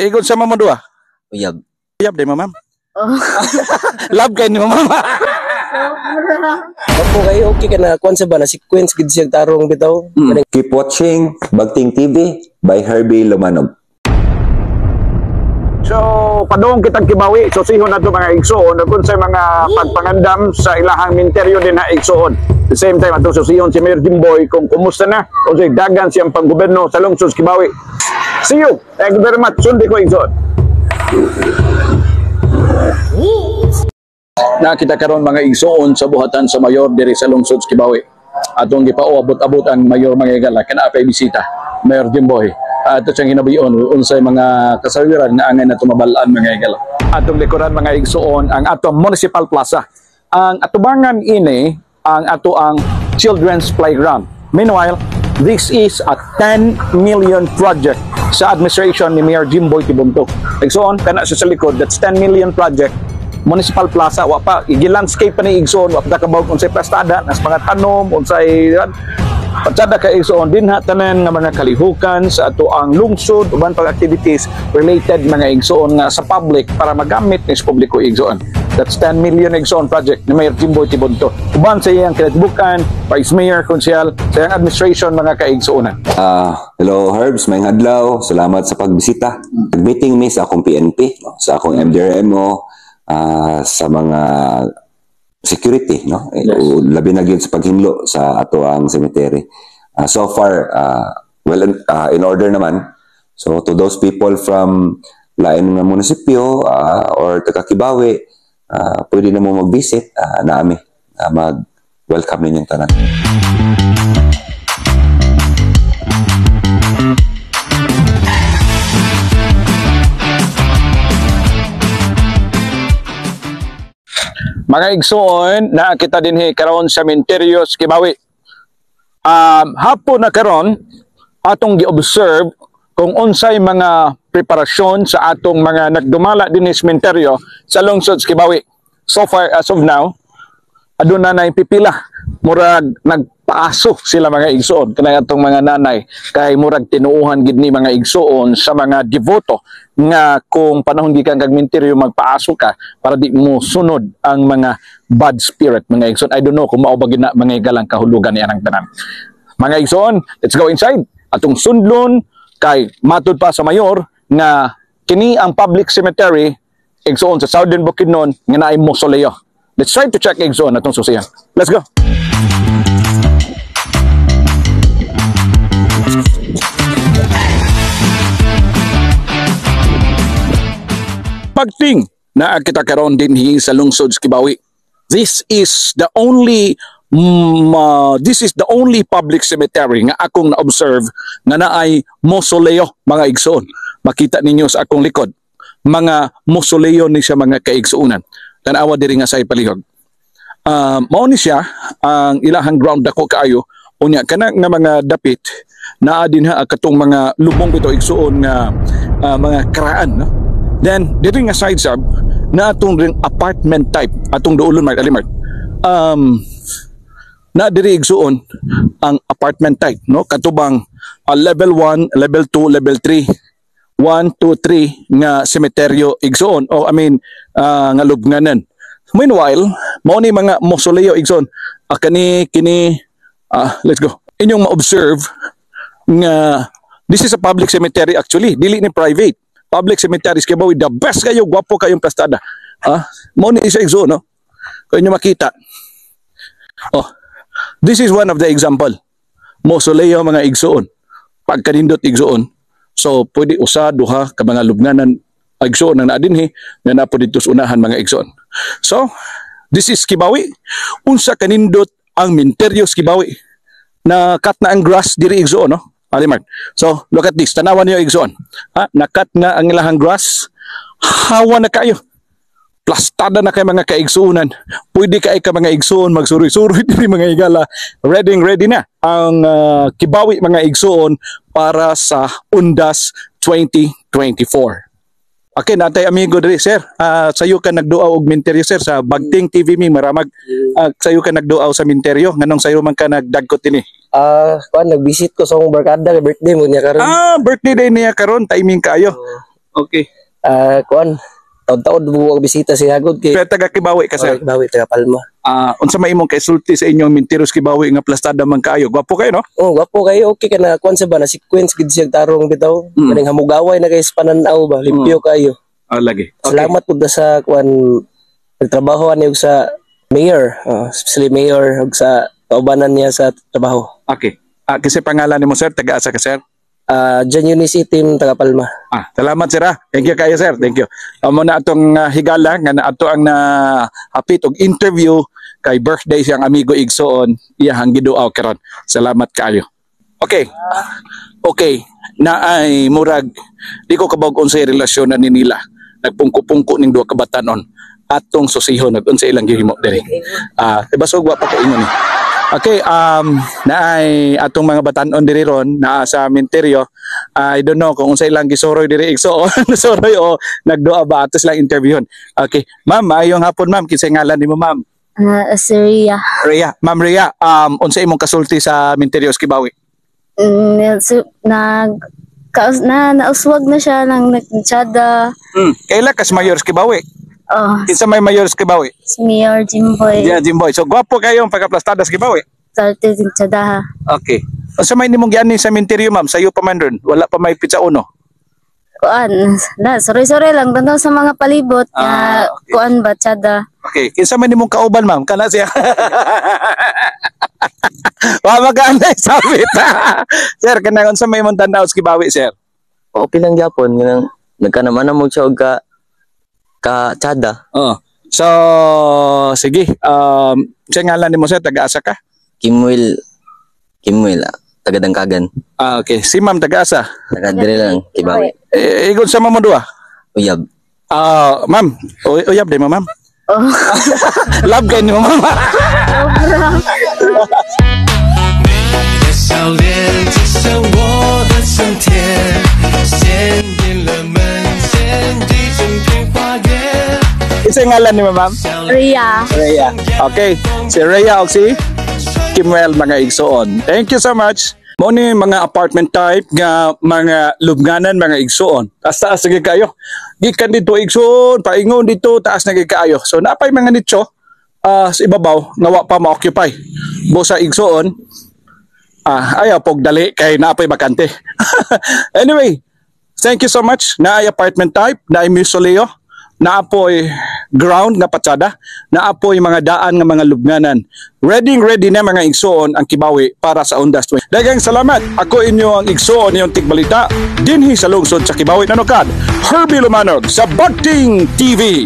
Ikot sa mama dua. Uyab. Uyab din ma'am. Oh. Love kayo ni mama. Ako kayo okay ka na kuan sa ba na sequence gid siya tarong bitaw. Keep watching Bagting TV by Herbie Lumanog. So, padung kitang kibawi, so sihon na ito mga igsoon, kung sa mga pagpangandam sa ilahang minteryo din na igsoon. The same time, ato susihon si Mayor Jimboy kung kumusta na, kung sa dagan siyang panggoberno sa lungsod Kibawi. See you! Thank you very much. Sundi ko igsoon. Nakita karon mga igsoon sa buhatan sa mayor diri sa lungsod Kibawi. Atong gipaabot-abot ang mayor mga igala, kanaapay bisita, Mayor Jimboy. Ato siyang hinabiyon unsay mga kasawiran nga angay na tumabalaan mga igala. Atong likuran mga igsoon ang atong Municipal Plaza. Ang atubangan ini ang ato ang children's playground. Meanwhile, this is a 10 million project sa administration ni Mayor Jimboy Tibunto. Igsoon kana sa likod, that's 10 million project. Municipal Plaza, wa pa igi-landscape pa ni igsoon, wa pa kabawt unsay plastada, nas mga tanom, unsay patsada ka igsoon din tanan nga mga kalihukan sa ato ang lungsod uban pag activities related mga igsoon nga sa public para magamit ni sa publiko igsoon. That's 10 million igsoon project ni Mayor Jimboy Tibunto. Uban sa iyang kinatbukan, Vice Mayor, Konsyal, sa iyang administration mga kaigsuonan. Hello Herbs, may adlaw. Salamat sa pagbisita. Nag-meeting mi sa akong PNP, no? Sa akong MDRMO, sa mga security, no? Yes. Labi na gyud sa paghinlo sa ato ang cemetery. So far, well in order naman. So to those people from lain nga munisipyo or taga Kibawi, pwede na mo mag-visit naami, mag-welcome ninyong tanan. Mga igsoon, nakita din karon sa Minteryo Kibawi. Hapon na karon atong gi-observe kung unsay mga preparasyon sa atong mga nagdumala din sa Minteryo sa lungsod Kibawi. So far as of now, aduna na pipila, murag nagpaaso sila mga igsoon kanang atong mga nanay kay murag tinuuhan gid ni mga igsoon sa mga devoto nga kung panahon gikan kag minteryo magpaaso ka para di mo sunod ang mga bad spirit mga igsoon. I don't know kung mao ba gid na mga igalang kahulugan ni anang tanan. Mga igsoon, let's go inside. Atong sundlon kay matud pa sa mayor nga kini ang public cemetery igsoon sa Southern Bukidnon nga naay mausoleo. Let's try to check igsoon atong susiyan. Let's go. Pagting na kita karon din sa lungsod Kibawi. This is the only public cemetery nga akong na-observe nga naay mausoleo mga igsoon. Makita ninyo sa akong likod. Mga mausoleo ni siya mga kaigsuunan. Tanawa diri nga sa ipalihog. Mao ni siya ang ilahang ground dako kaayo unya kana nga mga dapit naa din ha katong mga lubong bitaw igsuon nga mga karaan, no? Then diri nga side sub na atong ring apartment type atong duolon Mart Alimart. Na diri igsuon ang apartment type, no? Katubang level 1, level 2, level 3, 1, 2, 3 nga semeteryo igsuon o nga lubnganan. Meanwhile, mao ni mga mausoleo igsoon. Let's go. Inyong ma-observe nga this is a public cemetery actually, dili ni private. Public cemeteries Kibawi, the best kayo, gwapo kayong plastada. Mao ni isa igsoon, no? Kung inyo makita. Oh, this is one of the example. Mausoleo mga igsoon. Pagkanindot igsoon. So, pwede usa, duha, ka mga lubnganan igsoon na naadinhi, nga napo dito sa unahan mga igsoon. So, this is Kibawi. Unsa kanindot ang Minteryo Kibawi. Nakat na ang grass diri igsoon, no? Alimart. So, look at this. Tanawan niyo igsoon. Nakat na ang ilahang grass. Hawa na kayo. Plastada na kay mga kaigsuunan. Pwede kay ka mga igsoon magsuroy-suroy diri mga igala. Ready na ang Kibawi mga igsoon para sa Undas 2024. Okay, natay amigo diri sir. Sayo ka nagduaw og minteryo sir sa Bagting TV mi maramag. Sayo ka nagduaw sa minteryo nganong sayo man ka nagdagkot ini. Nag-visit ko sa akong barkada kay birthday mo niya karon. Birthday day niya karon, timing kayo. Okay. Kuan, taon-taon buwag bisita si Hagod kay Pero taga Kibawi ka, sir. Bawi taga Palma. Unsa may imong kaisulti sa inyong Minteros Kibawi nga plastada man kaayo. Gwapo kayo, no? Oh, gwapo kayo, okay ka na kuan sa ba na sequence gid siya tarong bitaw. Kaning hamugaway na kay pananaw ba, limpyo kayo. Lagi. Okay. Salamat pud sa kuan nagtrabaho ani og sa mayor, especially mayor og sa kaubanan niya sa trabaho. Okay. Kasi pangalan ni mo, sir, taga-asa ka, sir? Jan Eunice team taga Palma. Salamat, sir. Thank you kayo, sir. Thank you. Amo na atong higala nga na ato ang hapit og interview kay birthday siyang amigo Igsoon iyahang giduaw karon. Salamat kayo. Okay. Okay. Na ay murag di ko kabog unsay relasyon na ni nila. Nagpungko-pungko ning duha ka batanon atong susihon nag-unsa ilang gihimo diri. Ibasog wa pa ko ingon ni. Okay, naay atong mga batanon diri ron naa sa minteryo. I don't know kung unsa ilang gisoroy diri Igsoon, soroy o nagdua ba ato silang interviewon. Okay, ma'am, ayong hapon ma'am, kinsay ngalan nimo ma'am? Si Rhea. Rhea, ma'am Rhea, unsa imong kasulti sa Minterio Kibawi? Nauswag na siya ng nagtsada. Kaila kas Mayor Kibawi? Oh, Kinsa may Mayor Kibawi? si Mayor Jimboy. Yeah, Jimboy. So gwapo kayo ang pagkaplastada sa Kibawi. Sarte din tsadaha. Okay. Unsa may nimong giani sa Minterio ma'am? Sayo pa man ron. Wala pa may pizza uno. Kuan, sorry lang tanaw sa mga palibot nga Okay. kuan ba tsada. Okay. Kinsa man nimong kauban ma'am? Kana siya. Wa magana sabit. Sir, kanang unsa may imong tanaw sa Kibawi, sir? Okay lang gyapon nga nagkanaman mo siya og ka tsada. So, sige. Sa ngalan nimo sir, taga-asa ka? Kimwil taga Dangkagan. Okay. Si ma'am taga-asa? Taga dire lang Kibawi. Igon sa mamo duha? Uyab. Ma'am. Uyab din mo, ma'am. Oh, Love kayo ni mo, ma'am. sobra. 你的笑脸只剩我的春天，鲜艳了门前的整片花园。 Isa ngalan ni mo, ma'am? Rhea. Rhea. Okay. Si Rhea o si Kimwell mga Igsoon. Thank you so much. Mo ni mga apartment type nga mga lubnganan mga Igsoon. Taas lagi kayo. Gikan dito Igsoon, paingon dito taas lagi kayo. So napay mga nicho sa ibabaw nga wa pa ma-occupy. Busa Igsoon ayaw pog dali kay napay bakante. Anyway, thank you so much. Naay apartment type, naay Musoleo, naapoy ground nga patsada, naapoy mga daan nga mga lubnganan. Ready na mga Igsoon ang Kibawi para sa Undas 20. Daghang salamat. Ako inyo ang Igsoon yung tigbalita dinhi sa lungsod sa Kibawi Nanukad. Herbie Lumanog sa Bagting TV.